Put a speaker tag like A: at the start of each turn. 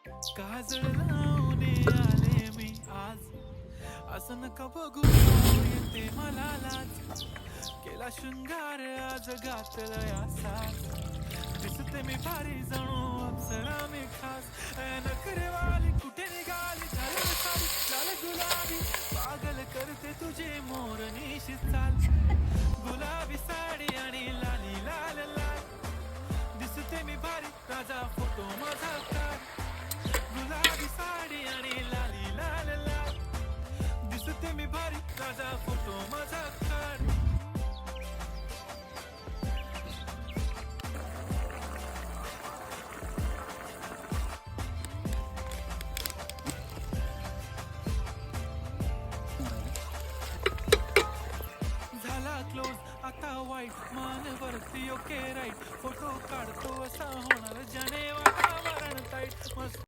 A: काजळ लावून आले मी आज, असं नका बघू येते मला लाज. केला शृंगार आज घातलं या साज, दिसते मी भारी जणू अप्सरा मी खास. नखरेवाली कुठे निघाली झालं सारी लाल गुलाबी, पागल करते तुझे मोरनीशी चाल. गुलाबी साडी आणि लाली लाल लाल, दिसते मी भारी राजा फोटो माझा काढ. गुलाबी साडी आणि लाली लाल लाल, दिसते मी भारी राजा फोटो माझा काढ. झाला क्लोज आता वाईट मान वरती ओके राईट, फोटो काढतो असा होणार ज्याने वातावरण टाईट. मस्त